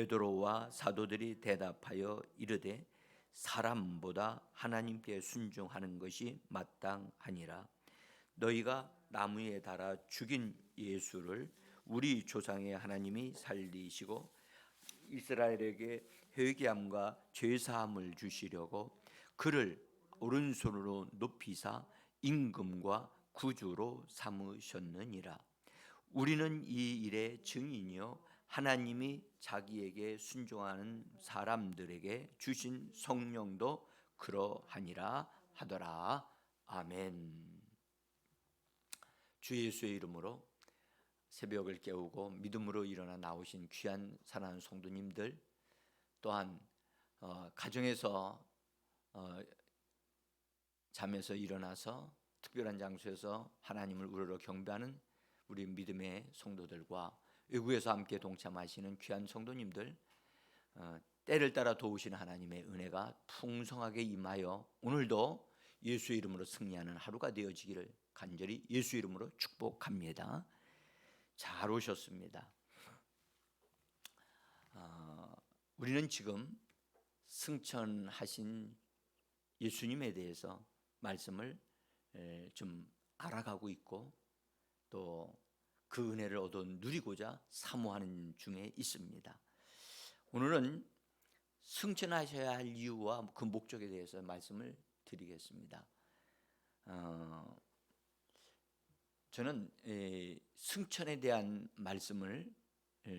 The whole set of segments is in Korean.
베드로와 사도들이 대답하여 이르되 사람보다 하나님께 순종하는 것이 마땅하니라. 너희가 나무에 달아 죽인 예수를 우리 조상의 하나님이 살리시고 이스라엘에게 회개함과 죄사함을 주시려고 그를 오른손으로 높이사 임금과 구주로 삼으셨느니라. 우리는 이 일의 증인이요 하나님이 자기에게 순종하는 사람들에게 주신 성령도 그러하니라 하더라. 아멘. 주 예수의 이름으로 새벽을 깨우고 믿음으로 일어나 나오신 귀한 사랑하는 성도님들, 또한 가정에서 잠에서 일어나서 특별한 장소에서 하나님을 우러러 경배하는 우리 믿음의 성도들과 외국에서 함께 동참하시는 귀한 성도님들, 때를 따라 도우시는 하나님의 은혜가 풍성하게 임하여 오늘도 예수의 이름으로 승리하는 하루가 되어지기를 간절히 예수 이름으로 축복합니다. 잘 오셨습니다. 우리는 지금 승천하신 예수님에 대해서 말씀을 좀 알아가고 있고 또 그 은혜를 얻어 누리고자 사모하는 중에 있습니다. 오늘은 승천하셔야 할 이유와 그 목적에 대해서 말씀을 드리겠습니다. 저는 승천에 대한 말씀을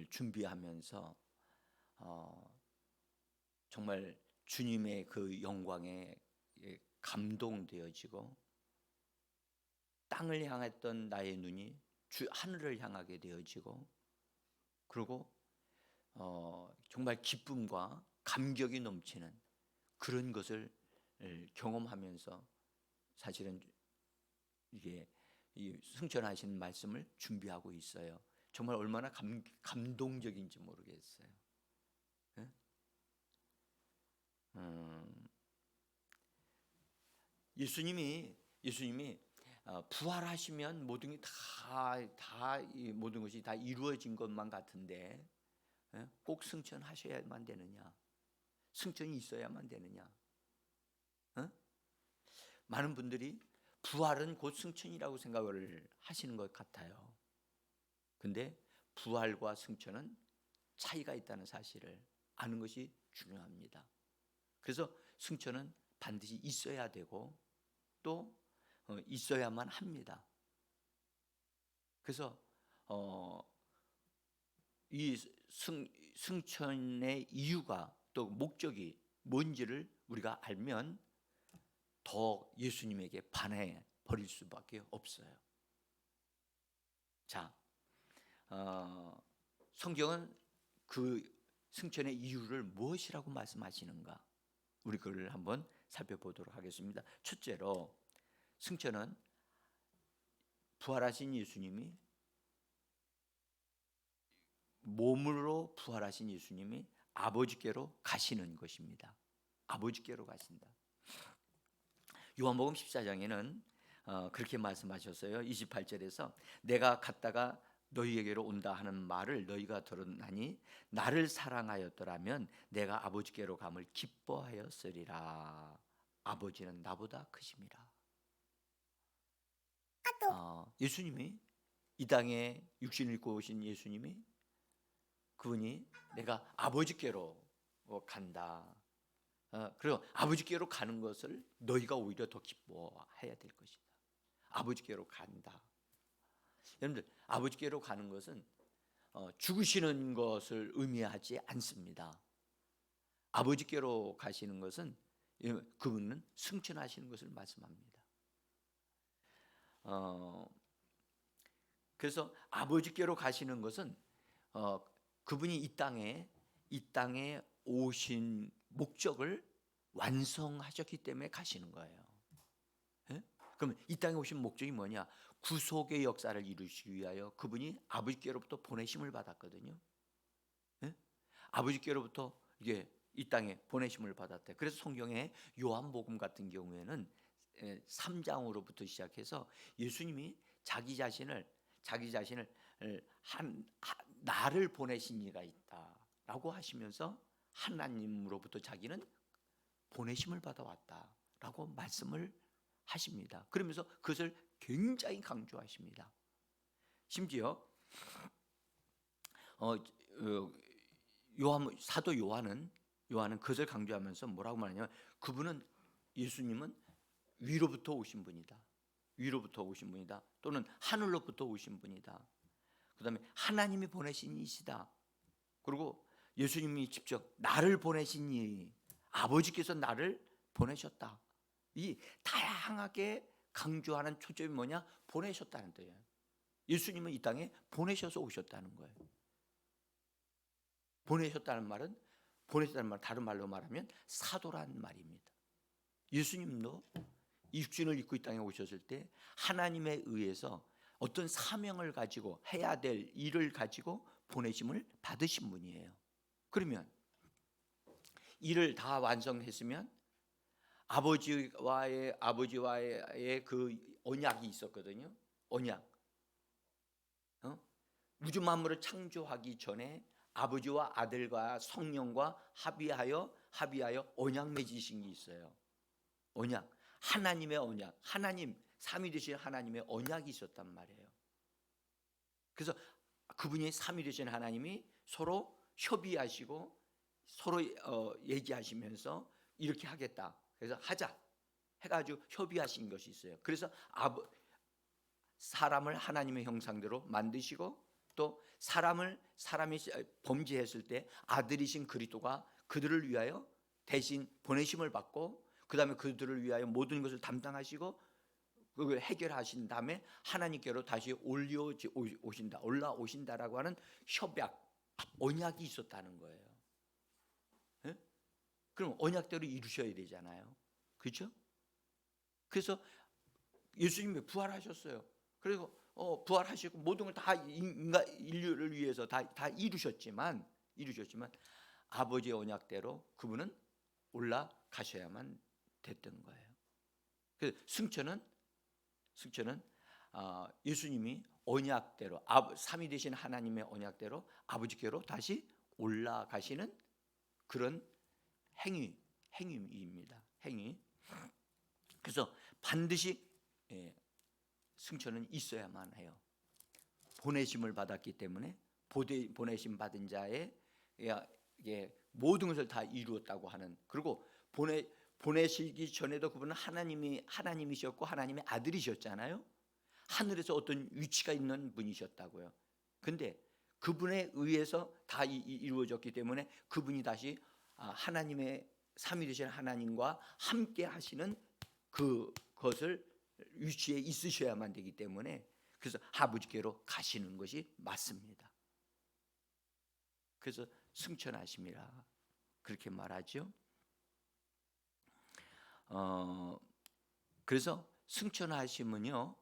준비하면서 정말 주님의 그 영광에 감동되어지고 땅을 향했던 나의 눈이 하늘을 향하게 되어지고 그리고 정말 기쁨과 감격이 넘치는 그런 것을 경험하면서 사실은 이게 이 승천하신 말씀을 준비하고 있어요. 정말 얼마나 감동적인지 모르겠어요. 예수님이 부활하시면 모든 게 모든 것이 다 이루어진 것만 같은데 꼭 승천하셔야만 되느냐? 승천이 있어야만 되느냐? 많은 분들이 부활은 곧 승천이라고 생각을 하시는 것 같아요. 근데 부활과 승천은 차이가 있다는 사실을 아는 것이 중요합니다. 그래서 승천은 반드시 있어야 되고 또 있어야만 합니다. 그래서 이 승천의 이유가 또 목적이 뭔지를 우리가 알면 더 예수님에게 반해 버릴 수밖에 없어요. 자, 성경은 그 승천의 이유를 무엇이라고 말씀하시는가? 우리 그걸 한번 살펴보도록 하겠습니다. 첫째로 승천은 부활하신 예수님이 몸으로 부활하신 예수님이 아버지께로 가시는 것입니다. 아버지께로 가신다. 요한복음 14장에는 그렇게 말씀하셨어요. 28절에서 내가 갔다가 너희에게로 온다 하는 말을 너희가 들었나니 나를 사랑하였더라면 내가 아버지께로 감을 기뻐하였으리라. 아버지는 나보다 크심이라. 예수님이 이 땅에 육신을 입고 오신 예수님이 그분이 내가 아버지께로 간다. 그리고 아버지께로 가는 것을 너희가 오히려 더 기뻐해야 될 것이다. 아버지께로 간다. 여러분들 아버지께로 가는 것은 죽으시는 것을 의미하지 않습니다. 아버지께로 가시는 것은 그분은 승천하시는 것을 말씀합니다. 그래서 아버지께로 가시는 것은 그분이 이 땅에 오신 목적을 완성하셨기 때문에 가시는 거예요. 그럼 이 땅에 오신 목적이 뭐냐? 구속의 역사를 이루시기 위하여 그분이 아버지께로부터 보내심을 받았거든요. 아버지께로부터 이게 이 땅에 보내심을 받았대. 그래서 성경에 요한복음 같은 경우에는 3장으로부터 시작해서 예수님이 자기 자신을 나를 보내신 이가 있다. 라고 하시면서 하나님으로부터 자기는 보내심을 받아왔다라고 말씀을 하십니다. 그러면서 그것을 굉장히 강조하십니다. 심지어 사도 요한은 그것을 강조하면서 뭐라고 말하냐면, 그분은, 예수님은 위로부터 오신 분이다. 위로부터 오신 분이다. 또는 하늘로부터 오신 분이다. 그 다음에 하나님이 보내신 이시다. 그리고 예수님이 직접 나를 보내시니, 아버지께서 나를 보내셨다. 이 다양하게 강조하는 초점이 뭐냐? 보내셨다는 뜻이에요. 예수님은 이 땅에 보내셔서 오셨다는 거예요. 보내셨다는 말은 다른 말로 말하면 사도란 말입니다. 예수님도 이 육신을 입고 이 땅에 오셨을 때 하나님에 의해서 어떤 사명을 가지고 해야 될 일을 가지고 보내심을 받으신 분이에요. 그러면 일을 다 완성했으면 아버지와의 그 언약이 있었거든요. 언약. 우주 만물을 창조하기 전에 아버지와 아들과 성령과 합의하여 언약 맺으신 게 있어요. 언약. 하나님의 언약. 하나님, 삼위되신 하나님의 언약이 있었단 말이에요. 그래서 그분이 삼위되신 하나님이 서로 협의하시고 서로 얘기하시면서 이렇게 하겠다. 그래서 하자 해가지고 협의하신 것이 있어요. 그래서 사람을 하나님의 형상대로 만드시고, 또 사람이 범죄했을 때 아들이신 그리스도가 그들을 위하여 대신 보내심을 받고, 그 다음에 그들을 위하여 모든 것을 담당하시고 그걸 해결하신 다음에 하나님께로 다시 올라오신다라고 하는 협약, 언약이 있었다는 거예요. 네? 그럼 언약대로 이루셔야 되잖아요. 그렇죠? 그래서 예수님이 부활하셨어요. 그리고 부활하시고 모든 걸 다 인류를 위해서 다 이루셨지만 아버지의 언약대로 그분은 올라가셔야만 됐던 거예요. 그 승천은 예수님이 언약대로, 삼위 되신 하나님의 언약대로 아버지께로 다시 올라가시는 그런 행위입니다. 행위. 그래서 반드시 승천은 있어야만 해요. 보내심을 받았기 때문에 보내심 받은 자의 모든 것을 다 이루었다고 하는, 그리고 보내시기 전에도 그분은 하나님이셨고 하나님의 아들이셨잖아요. 하늘에서 어떤 위치가 있는 분이셨다고요. 근데 그분에 의해서 다 이루어졌기 때문에 그분이 다시 하나님의 삼위되신 하나님과 함께 하시는 그것을 위치에 있으셔야만 되기 때문에, 그래서 아버지께로 가시는 것이 맞습니다. 그래서 승천하심이라 그렇게 말하죠. 그래서 승천하심은요,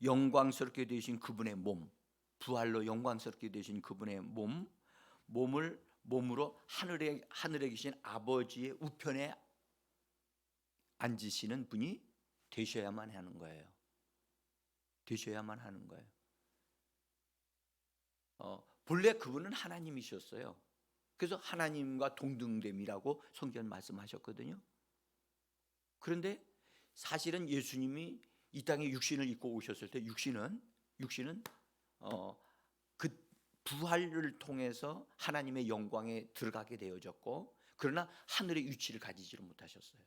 영광스럽게 되신 그분의 몸, 부활로 영광스럽게 되신 그분의 몸으로 하늘에 계신 아버지의 우편에 앉으시는 분이 되셔야만 하는 거예요. 되셔야만 하는 거예요. 본래 그분은 하나님이셨어요. 그래서 하나님과 동등됨이라고 성경 말씀하셨거든요. 그런데 사실은 예수님이 이 땅에 육신을 입고 오셨을 때 육신은 그 부활을 통해서 하나님의 영광에 들어가게 되어졌고, 그러나 하늘의 위치를 가지지를 못하셨어요.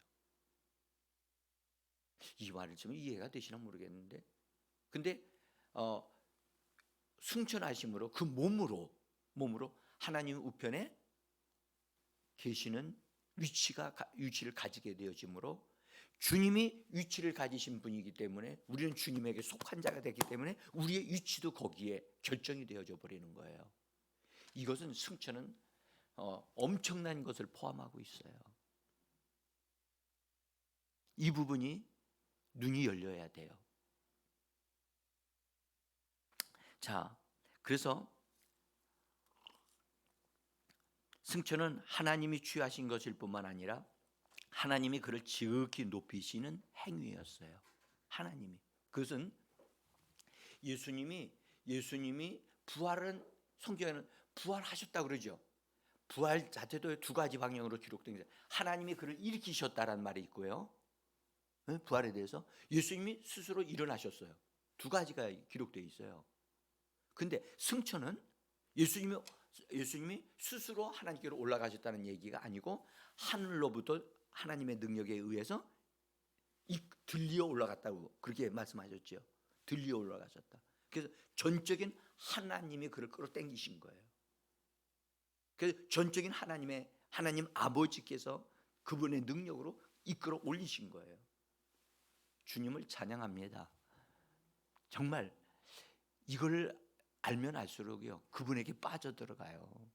이 말을 좀 이해가 되시나 모르겠는데, 근데 승천하심으로 그 몸으로 하나님 우편에 계시는 위치를 가지게 되어지므로, 주님이 위치를 가지신 분이기 때문에 우리는 주님에게 속한 자가 됐기 때문에 우리의 위치도 거기에 결정이 되어져 버리는 거예요. 이것은 승천은 엄청난 것을 포함하고 있어요. 이 부분이 눈이 열려야 돼요. 자, 그래서 승천은 하나님이 취하신 것일 뿐만 아니라 하나님이 그를 지극히 높이시는 행위였어요. 하나님이. 그것은 예수님이 부활은, 성경에는 부활하셨다 그러죠. 부활 자체도 두 가지 방향으로 기록된 거예요. 하나님이 그를 일으키셨다라는 말이 있고요. 부활에 대해서 예수님이 스스로 일어나셨어요. 두 가지가 기록되어 있어요. 근데 승천은 예수님이 스스로 하나님께로 올라가셨다는 얘기가 아니고 하늘로부터 하나님의 능력에 의해서 들리어 올라갔다고 그렇게 말씀하셨죠. 들리어 올라가셨다. 그래서 전적인 하나님이 그를 끌어당기신 거예요. 그래서 전적인 하나님 아버지께서 그분의 능력으로 이끌어 올리신 거예요. 주님을 찬양합니다. 정말 이걸 알면 알수록요 그분에게 빠져들어가요.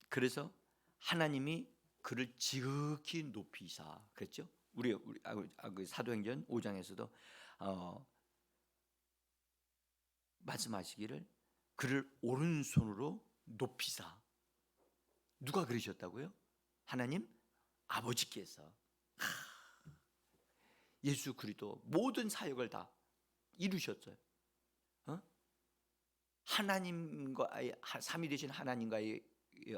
그래서 하나님이 그를 지극히 높이사 그랬죠. 우리 사도행전 5장에서도 말씀하시기를 그를 오른손으로 높이사. 누가 그러셨다고요? 하나님 아버지께서. 예수 그리스도 모든 사역을 다 이루셨어요. 하나님과의 삼위 되신 하나님과의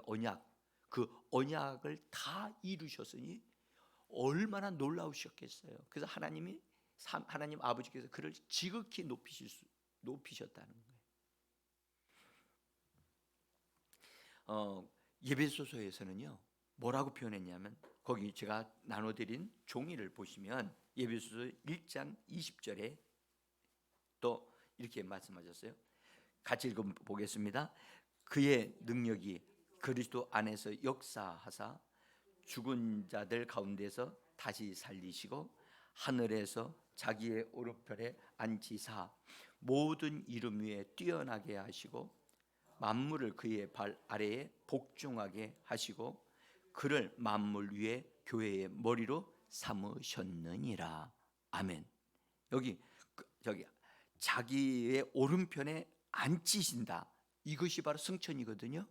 언약, 그 언약을 다 이루셨으니 얼마나 놀라우셨겠어요. 그래서 하나님 아버지께서 그를 지극히 높이셨다는 거예요. 예배소서에서는요 뭐라고 표현했냐면 거기 제가 나눠드린 종이를 보시면 예배소서 1장 20절에 또 이렇게 말씀하셨어요. 같이 읽어보겠습니다. 그의 능력이 그리스도 안에서 역사하사 죽은 자들 가운데서 다시 살리시고 하늘에서 자기의 오른편에 앉히사 모든 이름 위에 뛰어나게 하시고 만물을 그의 발 아래에 복종하게 하시고 그를 만물 위에 교회의 머리로 삼으셨느니라. 아멘. 여기 저기 자기의 오른편에 앉히신다. 이것이 바로 승천이거든요.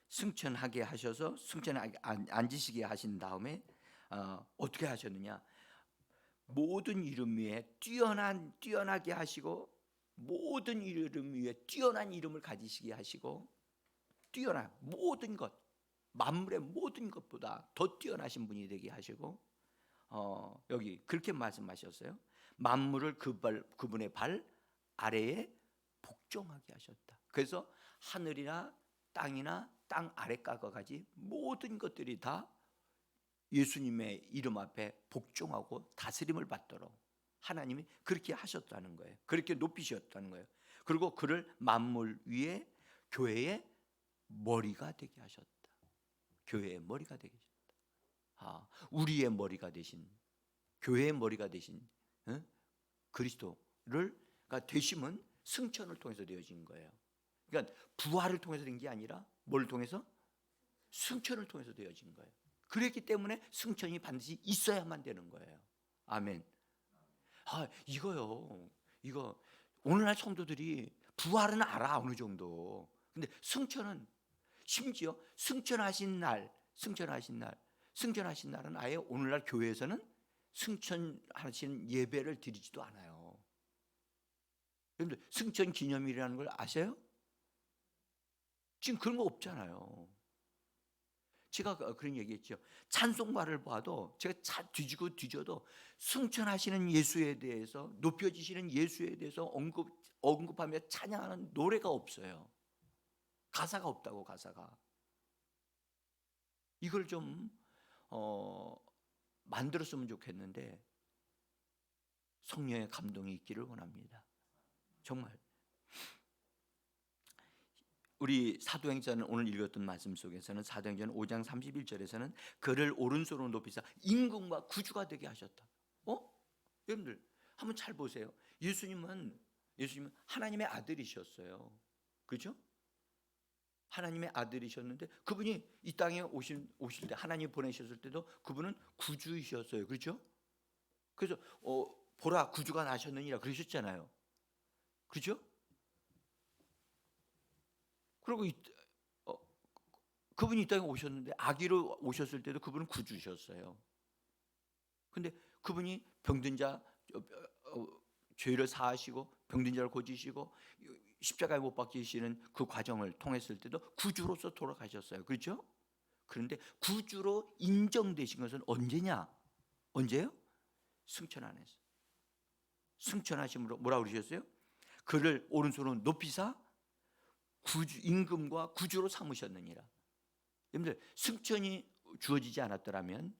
승천하게 하셔서 승천하게 앉으시게 하신 다음에 어떻게 하셨느냐? 모든 이름 위에 뛰어나게 하시고 모든 이름 위에 뛰어난 이름을 가지시게 하시고 뛰어난 모든 것 만물의 모든 것보다 더 뛰어나신 분이 되게 하시고 여기 그렇게 말씀하셨어요. 만물을 그분의 발 아래에 복종하게 하셨다. 그래서 하늘이나 땅이나 땅 아래까지 가지 모든 것들이 다 예수님의 이름 앞에 복종하고 다스림을 받도록 하나님이 그렇게 하셨다는 거예요. 그렇게 높이셨다는 거예요. 그리고 그를 만물 위에 교회의 머리가 되게 하셨다. 교회의 머리가 되게 하셨다. 우리의 머리가 되신 교회의 머리가 되신 그리스도가 되심은 승천을 통해서 되어진 거예요. 그러니까 부활을 통해서 된 게 아니라 뭘 통해서? 승천을 통해서 되어진 거예요. 그랬기 때문에 승천이 반드시 있어야만 되는 거예요. 아멘. 이거 오늘날 성도들이 부활은 알아 어느 정도. 근데 승천은 심지어 승천하신 날은 아예 오늘날 교회에서는 승천하신 예배를 드리지도 않아요. 여러분들 승천 기념일이라는 걸 아세요? 지금 그런 거 없잖아요. 제가 그런 얘기했죠. 찬송가를 봐도 제가 뒤져도 승천하시는 예수에 대해서 높여지시는 예수에 대해서 언급하며 찬양하는 노래가 없어요. 가사가 없다고. 가사가. 이걸 좀 만들었으면 좋겠는데 성령의 감동이 있기를 원합니다. 정말 우리 사도행전 오늘 읽었던 말씀 속에서는 사도행전 5장 31절에서는 그를 오른손으로 높이사 임금과 구주가 되게 하셨다. 여러분들 한번 잘 보세요. 예수님은 하나님의 아들이셨어요. 그렇죠? 하나님의 아들이셨는데 그분이 이 땅에 오실 때 하나님 보내셨을 때도 그분은 구주이셨어요. 그렇죠? 그래서 보라 구주가 나셨느니라 그러셨잖아요. 그렇죠? 그리고 그분이 이 땅에 오셨는데 아기로 오셨을 때도 그분은 구주셨어요. 근데 그분이 병든 자 죄를 사하시고 병든 자를 고치시고 십자가에 못 박히시는 그 과정을 통했을 때도 구주로서 돌아가셨어요. 그렇죠? 그런데 구주로 인정되신 것은 언제냐? 언제요? 승천 안에서. 승천하심으로 뭐라고 그러셨어요? 그를 오른손으로 높이사 구주, 임금과 구주로 삼으셨느니라. 여러분들, 승천이 주어지지 않았더라면,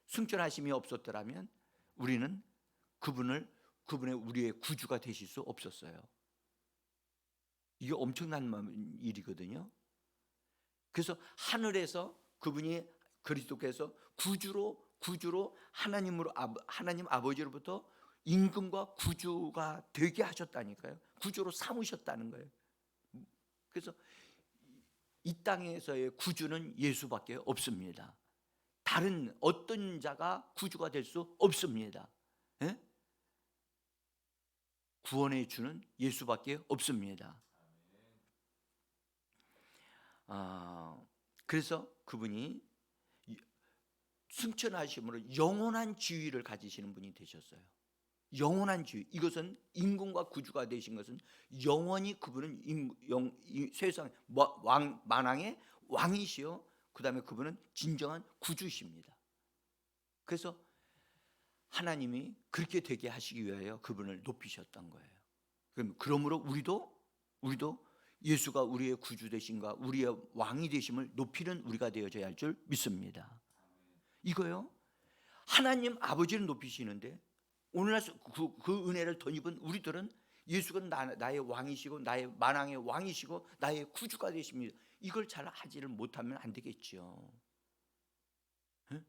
승천하심이 없었더라면 우리는 그분의 우리의 구주가 되실 수 없었어요. 이게 엄청난 일이거든요. 그래서 하늘에서 그분이 그리스도께서 구주로 하나님 아버지로부터 임금과 구주가 되게 하셨다니까요. 구주로 삼으셨다는 거예요. 그래서 이 땅에서의 구주는 예수밖에 없습니다. 다른 어떤 자가 구주가 될 수 없습니다. 예? 구원의 주는 예수밖에 없습니다. 그래서 그분이 승천하심으로 영원한 지위를 가지시는 분이 되셨어요. 영원한 지위. 이것은 임금과 구주가 되신 것은 영원히 그분은 세상 만왕의 왕이시요, 그 다음에 그분은 진정한 구주십니다. 그래서 하나님이 그렇게 되게 하시기 위하여 그분을 높이셨던 거예요. 그러므로 우리도 예수가 우리의 구주 되심과 우리의 왕이 되심을 높이는 우리가 되어져야 할 줄 믿습니다. 이거요, 하나님 아버지를 높이시는데 오늘날 그 은혜를 덧입은 우리들은 예수가 나의 왕이시고 나의 만왕의 왕이시고 나의 구주가 되십니다. 이걸 잘 하지를 못하면 안 되겠죠. 네?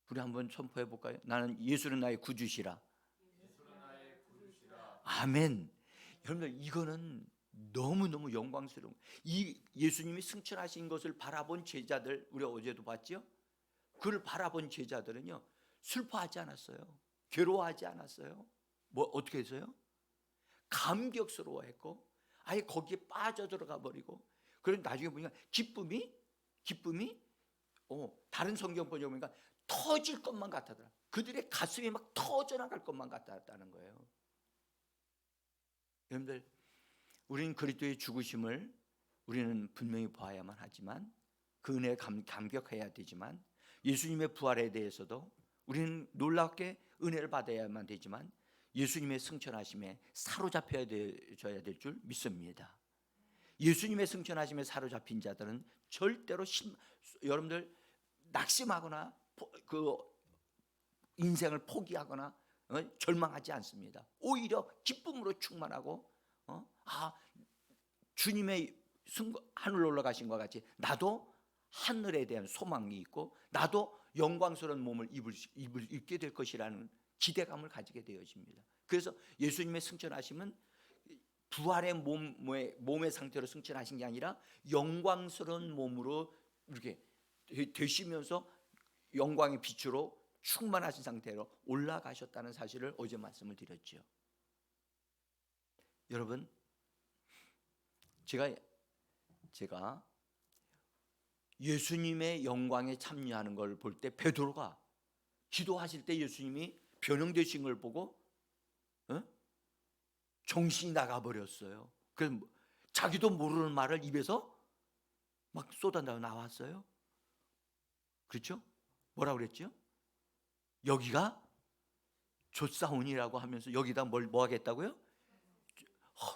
우리 한번 선포해 볼까요? 나는 예수는 나의 구주시라. 아멘. 여러분들, 이거는 너무너무 영광스러운, 이 예수님이 승천하신 것을 바라본 제자들, 우리 어제도 봤죠? 그를 바라본 제자들은요, 슬퍼하지 않았어요. 괴로워하지 않았어요. 뭐 어떻게 했어요? 감격스러워했고 아예 거기에 빠져들어가 버리고, 그런데 나중에 보니까 기쁨이 다른 성경 보니까 터질 것만 같았더라. 그들의 가슴이 막 터져나갈 것만 같았다는 거예요. 여러분들, 우리는 그리스도의 죽으심을 우리는 분명히 봐야만 하지만, 그 은혜에 감격해야 되지만, 예수님의 부활에 대해서도 우리는 놀랍게 은혜를 받아야만 되지만, 예수님의 승천하심에 사로잡혀야 될 줄 믿습니다. 예수님의 승천하심에 사로잡힌 자들은 절대로 여러분들 낙심하거나 그 인생을 포기하거나 절망하지 않습니다. 오히려 기쁨으로 충만하고 주님의 하늘로 올라가신 것 같이 나도 하늘에 대한 소망이 있고 나도 영광스러운 몸을 입게 될 것이라는 기대감을 가지게 되어집니다. 그래서 예수님의 승천하심은 부활의 몸의 상태로 승천하신 게 아니라 영광스러운 몸으로 이렇게 되시면서 영광의 빛으로 충만하신 상태로 올라가셨다는 사실을 어제 말씀을 드렸죠. 여러분, 제가 예수님의 영광에 참여하는 걸 볼 때, 베드로가 기도하실 때 예수님이 변형되신 걸 보고 정신이 나가버렸어요. 그래서 자기도 모르는 말을 입에서 막 쏟아내고 나왔어요. 그렇죠? 뭐라고 그랬죠? 여기가 좆사온이라고 하면서 여기다 뭐 하겠다고요?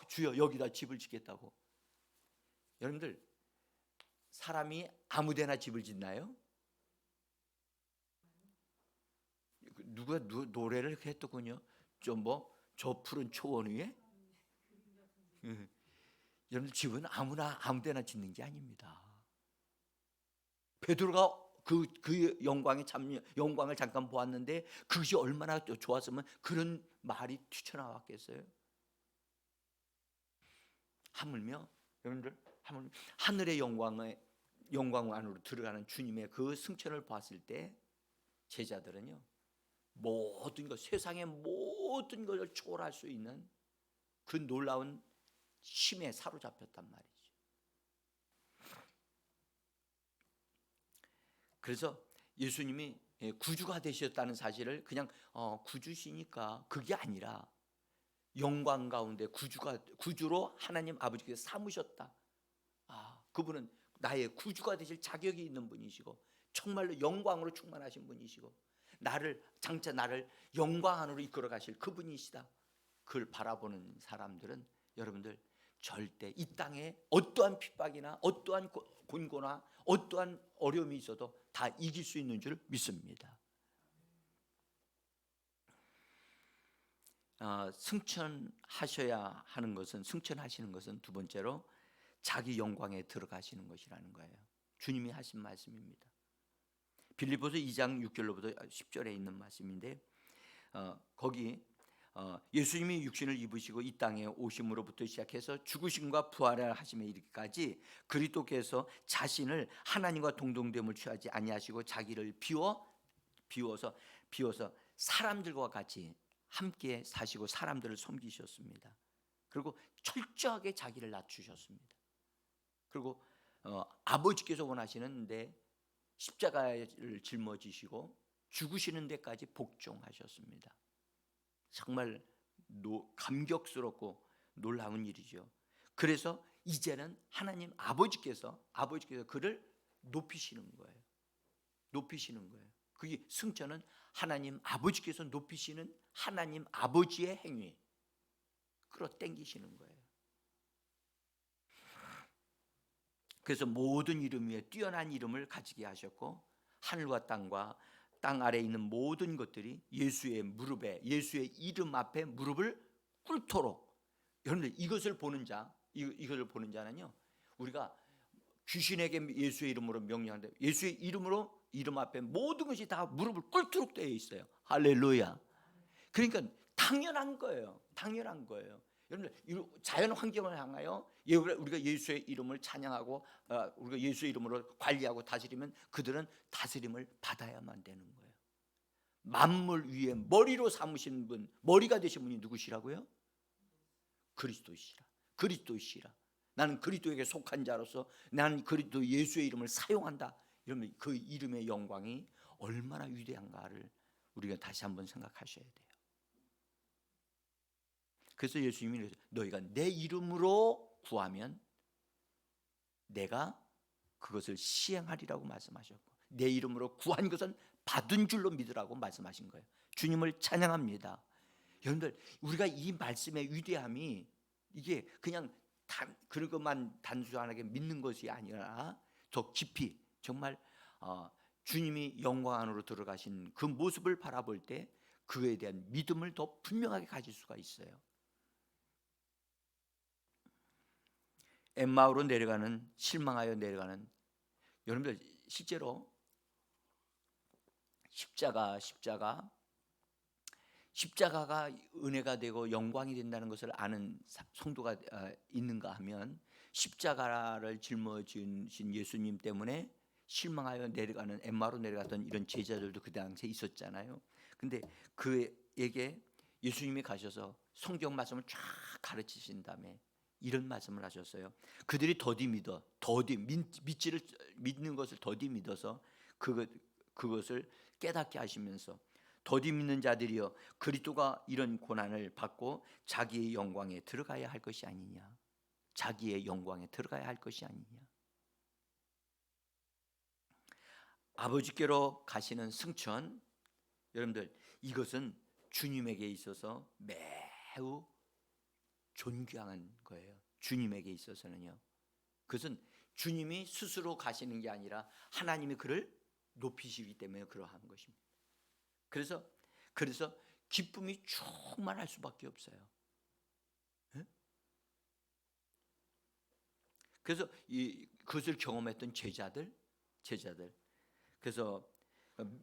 주여, 여기다 집을 짓겠다고. 여러분들, 사람이 아무데나 집을 짓나요? 누가 노래를 했더군요. 저 푸른 초원 위에. 여러분, 집은 아무데나 짓는 게 아닙니다. 베드로가 그 영광을 잠깐 보았는데 그것이 얼마나 좋았으면 그런 말이 튀쳐나왔겠어요. 하물며 여러분들, 하늘의 영광 안으로 들어가는 주님의 그 승천을 봤을 때 제자들은요, 모든 것, 세상의 모든 것을 초월할 수 있는 그 놀라운 힘에 사로잡혔단 말이죠. 그래서 예수님이 구주가 되셨다는 사실을 그냥 구주시니까 그게 아니라 영광 가운데 구주로 하나님 아버지께서 삼으셨다. 그분은 나의 구주가 되실 자격이 있는 분이시고 정말로 영광으로 충만하신 분이시고 장차 나를 영광 안으로 이끌어 가실 그분이시다. 그걸 바라보는 사람들은 여러분들 절대 이 땅에 어떠한 핍박이나 어떠한 곤고나 어떠한 어려움이 있어도 다 이길 수 있는 줄 믿습니다. 승천하셔야 하는 것은, 승천하시는 것은 두 번째로 자기 영광에 들어가시는 것이라는 거예요. 주님이 하신 말씀입니다. 빌립보서 2장 6절로부터 10절에 있는 말씀인데 거기 예수님이 육신을 입으시고 이 땅에 오심으로부터 시작해서 죽으심과 부활을 하심에 이르기까지 그리스도께서 자신을 하나님과 동등됨을 취하지 아니하시고 자기를 비워서 사람들과 같이 함께 사시고 사람들을 섬기셨습니다. 그리고 철저하게 자기를 낮추셨습니다. 그리고 아버지께서 원하시는데 십자가를 짊어지시고 죽으시는 데까지 복종하셨습니다. 정말 감격스럽고 놀라운 일이죠. 그래서 이제는 하나님 아버지께서 그를 높이시는 거예요. 높이시는 거예요. 그게 승천은 하나님 아버지께서 높이시는 하나님 아버지의 행위, 끌어당기시는 거예요. 그래서 모든 이름 위에 뛰어난 이름을 가지게 하셨고 하늘과 땅 아래에 있는 모든 것들이 예수의 이름 앞에 무릎을 꿇도록. 여러분들 이것을 보는 자는요, 우리가 귀신에게 예수의 이름으로 명령하는데 예수의 이름 앞에 모든 것이 다 무릎을 꿇도록 되어 있어요. 할렐루야. 그러니까 당연한 거예요. 여러분들 자연 환경을 향하여 우리가 예수의 이름을 찬양하고 우리가 예수의 이름으로 관리하고 다스리면 그들은 다스림을 받아야만 되는 거예요. 만물 위에 머리로 삼으신 분, 머리가 되신 분이 누구시라고요? 그리스도시라. 나는 그리스도에게 속한 자로서 나는 그리스도 예수의 이름을 사용한다. 이러면 그 이름의 영광이 얼마나 위대한가를 우리가 다시 한번 생각하셔야 돼요. 그래서 예수님이 너희가 내 이름으로 구하면 내가 그것을 시행하리라고 말씀하셨고 내 이름으로 구한 것은 받은 줄로 믿으라고 말씀하신 거예요. 주님을 찬양합니다. 여러분들 우리가 이 말씀의 위대함이 이게 그냥 그것만 단순하게 믿는 것이 아니라 더 깊이 정말 주님이 영광 안으로 들어가신 그 모습을 바라볼 때 그에 대한 믿음을 더 분명하게 가질 수가 있어요. 엠마오로 실망하여 내려가는 여러분들 실제로 십자가가 은혜가 되고 영광이 된다는 것을 아는 성도가 있는가 하면 십자가를 짊어지신 예수님 때문에 실망하여 내려가는 엠마오로 내려갔던 이런 제자들도 그 당시에 있었잖아요. 근데 그에게 예수님이 가셔서 성경 말씀을 쫙 가르치신 다음에 이런 말씀을 하셨어요. 그들이 믿는 것을 더디 믿어서 그것을 깨닫게 하시면서 더디 믿는 자들이여 그리스도가 이런 고난을 받고 자기의 영광에 들어가야 할 것이 아니냐. 아버지께로 가시는 승천, 여러분들 이것은 주님에게 있어서 매우 존귀한 거예요. 주님에게 있어서는요. 그것은 주님이 스스로 가시는 게 아니라 하나님이 그를 높이시기 때문에 그러한 것입니다. 그래서 기쁨이 충만할 수밖에 없어요. 그래서 그것을 경험했던 제자들 그래서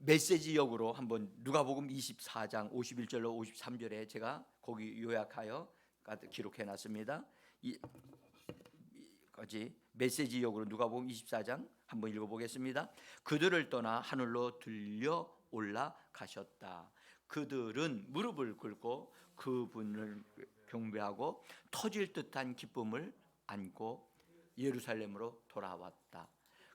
메시지역으로 한번 누가복음 24장 51절로 53절에 제가 거기 요약하여 기록해 놨습니다. 메시지역으로 누가복음 24장 한번 읽어보겠습니다. 그들을 떠나 하늘로 들려 올라가셨다. 그들은 무릎을 꿇고 그분을 경배하고 터질 듯한 기쁨을 안고 예루살렘으로 돌아왔다.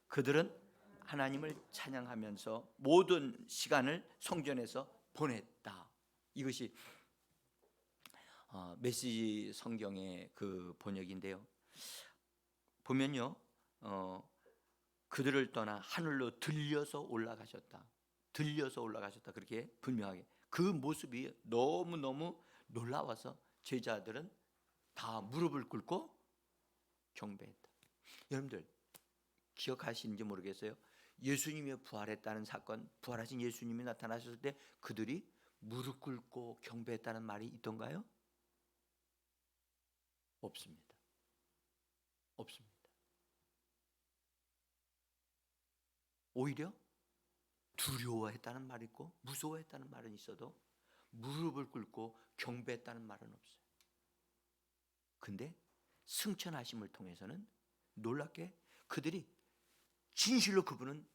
그들은 하나님을 찬양하면서 모든 시간을 성전에서 보냈다. 이것이 메시지 성경의 그 번역인데요. 보면요, 그들을 떠나 하늘로 들려서 올라가셨다. 들려서 올라가셨다. 그렇게 분명하게 그 모습이 너무너무 놀라워서 제자들은 다 무릎을 꿇고 경배했다. 여러분들 기억하시는지 모르겠어요. 예수님이 부활했다는 사건, 부활하신 예수님이 나타나셨을 때 그들이 무릎 꿇고 경배했다는 말이 있던가요? 없습니다. 없습니다. 오히려 두려워했다는 말이 있고 무서워했다는 말은 있어도 무릎을 꿇고 경배했다는 말은 없어요. 근데 승천하심을 통해서는 놀랍게 그들이 진실로 그분은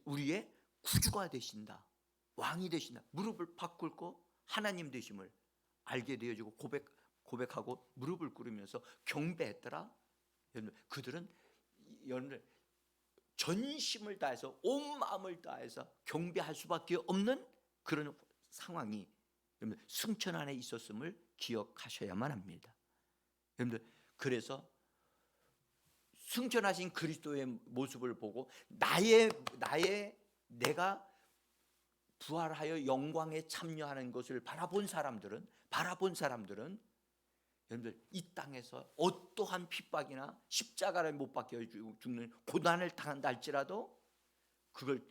우리의 구주가 되신다, 왕이 되신다, 무릎을 팍 꿇고 하나님 되심을 알게 되어지고 고백하고 무릎을 꿇으면서 경배했더라. 그들은 여러분들 전심을 다해서 온 마음을 다해서 경배할 수밖에 없는 그런 상황이 승천 안에 있었음을 기억하셔야만 합니다. 여러분들 그래서 승천하신 그리스도의 모습을 보고 내가 부활하여 영광에 참여하는 것을 바라본 사람들은 여러분들 이 땅에서 어떠한 핍박이나 십자가를 못 박혀 죽는 고난을 당한다 할지라도 그것을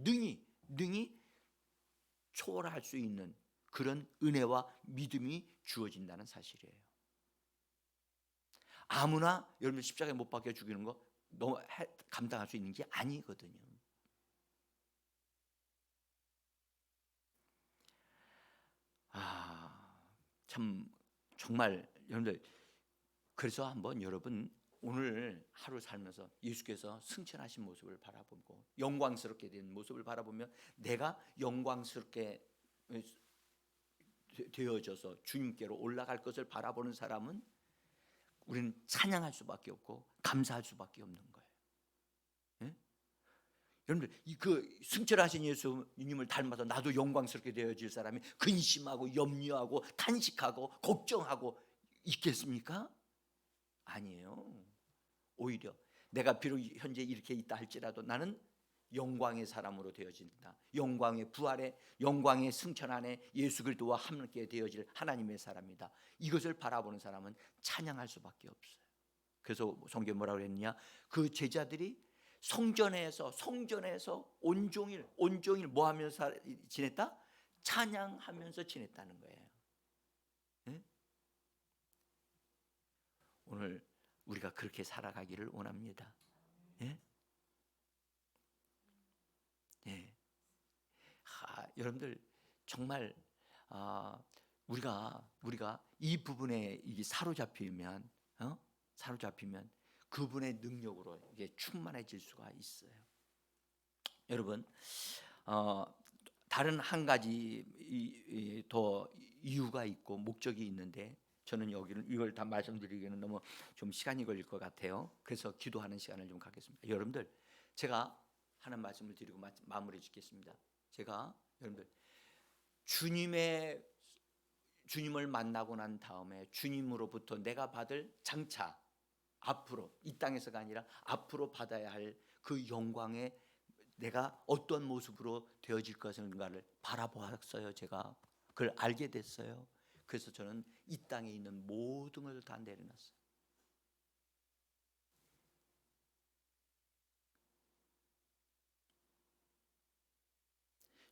능히 초월할 수 있는 그런 은혜와 믿음이 주어진다는 사실이에요. 아무나 여러분 십자가에 못 박혀 죽이는 거 너무 감당할 수 있는 게 아니거든요. 참 정말 여러분들 그래서 한번 여러분 오늘 하루 살면서 예수께서 승천하신 모습을 바라보고 영광스럽게 된 모습을 바라보면 내가 영광스럽게 되어져서 주님께로 올라갈 것을 바라보는 사람은 우리는 찬양할 수밖에 없고 감사할 수밖에 없는 거예요. 예? 여러분들 그 승천하신 예수님을 닮아서 나도 영광스럽게 되어질 사람이 근심하고 염려하고 탄식하고 걱정하고 있겠습니까? 아니에요. 오히려 내가 비록 현재 이렇게 있다 할지라도 나는 영광의 사람으로 되어진다. 영광의 부활의 영광의 승천 안에 예수 그리스도와 함께 되어질 하나님의 사람이다. 이것을 바라보는 사람은 찬양할 수밖에 없어요. 그래서 성경에 뭐라고 그랬느냐? 그 제자들이 성전에서 온종일 뭐 하면서 지냈다? 찬양하면서 지냈다는 거예요. 네? 오늘 우리가 그렇게 살아가기를 원합니다. 예? 예. 여러분들 정말 우리가 이 부분에 이게 사로잡히면 그분의 능력으로 이게 충만해질 수가 있어요. 여러분 다른 한 가지 더 이유가 있고 목적이 있는데 저는 이걸 다 말씀드리기에는 너무 좀 시간이 걸릴 것 같아요. 그래서 기도하는 시간을 좀 갖겠습니다. 여러분들 제가 하는 말씀을 드리고 마무리 짓겠습니다. 제가 여러분들 주님을 만나고 난 다음에 주님으로부터 내가 받을 장차 앞으로 이 땅에서가 아니라 앞으로 받아야 할 그 영광에 내가 어떤 모습으로 되어질 것인가를 바라보았어요. 제가 그걸 알게 됐어요. 그래서 저는 이 땅에 있는 모든 것을 다 내려놨어요.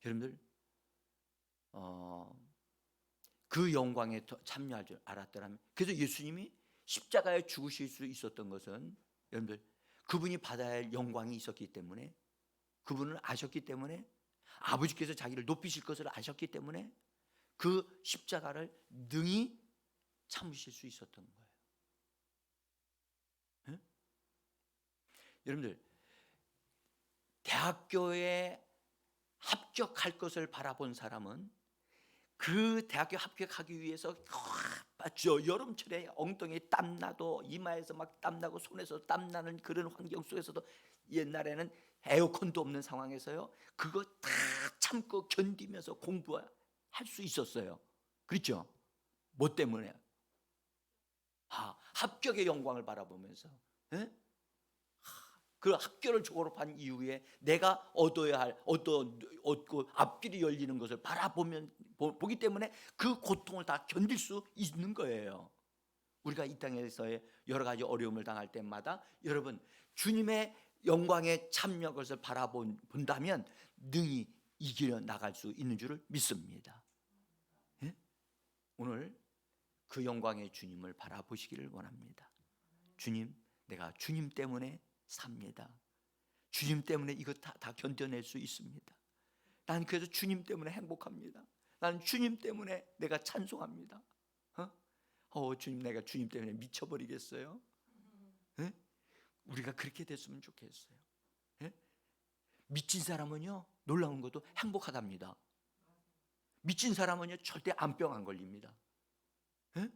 여러분들 그 영광에 참여할 줄 알았더라면 그래서 예수님이 십자가에 죽으실 수 있었던 것은 여러분들 그분이 받아야 할 영광이 있었기 때문에 그분을 아셨기 때문에 아버지께서 자기를 높이실 것을 아셨기 때문에 그 십자가를 능히 참으실 수 있었던 거예요. 네? 여러분들 대학교에 합격할 것을 바라본 사람은 그 대학교 합격하기 위해서 여름철에 엉덩이에 땀나도 이마에서 막 땀나고 손에서 땀나는 그런 환경 속에서도 옛날에는 에어컨도 없는 상황에서요 그거 다 참고 견디면서 공부할 수 있었어요. 그렇죠? 뭐 때문에? 합격의 영광을 바라보면서, 예? 그 학교를 졸업한 이후에 내가 얻어야 할 얻고 앞길이 열리는 것을 보기 때문에 그 고통을 다 견딜 수 있는 거예요. 우리가 이 땅에서의 여러 가지 어려움을 당할 때마다 여러분 주님의 영광에 참여한 것을 바라본다면 능히 이겨 나갈 수 있는 줄을 믿습니다. 예? 오늘 그 영광의 주님을 바라보시기를 원합니다. 주님, 내가 주님 때문에 삽니다. 주님 때문에 이거 다 견뎌낼 수 있습니다. 난 그래서 주님 때문에 행복합니다. 나는 주님 때문에 내가 찬송합니다. 주님, 내가 주님 때문에 미쳐버리겠어요? 예? 우리가 그렇게 됐으면 좋겠어요. 예? 미친 사람은요, 놀라운 것도 행복하답니다. 미친 사람은요, 절대 암병 안 걸립니다. 예?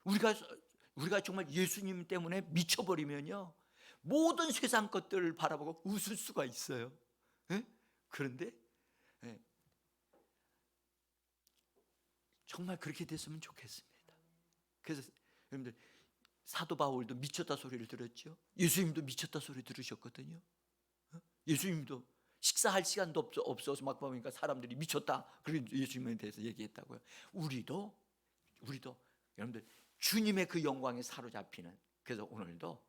우리가 정말 예수님 때문에 미쳐버리면요, 모든 세상 것들을 바라보고 웃을 수가 있어요. 예? 그런데 정말 그렇게 됐으면 좋겠습니다. 그래서 여러분들 사도 바울도 미쳤다 소리를 들었죠. 예수님도 미쳤다 소리 들으셨거든요. 예수님도 식사할 시간도 없어서 막 보니까 사람들이 미쳤다. 그리고 예수님에 대해서 얘기했다고요. 우리도 여러분들 주님의 그 영광에 사로잡히는, 그래서 오늘도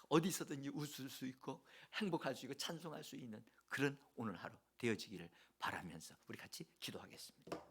어디서든지 웃을 수 있고 행복할 수 있고 찬송할 수 있는 그런 오늘 하루 되어지기를 바라면서 우리 같이 기도하겠습니다.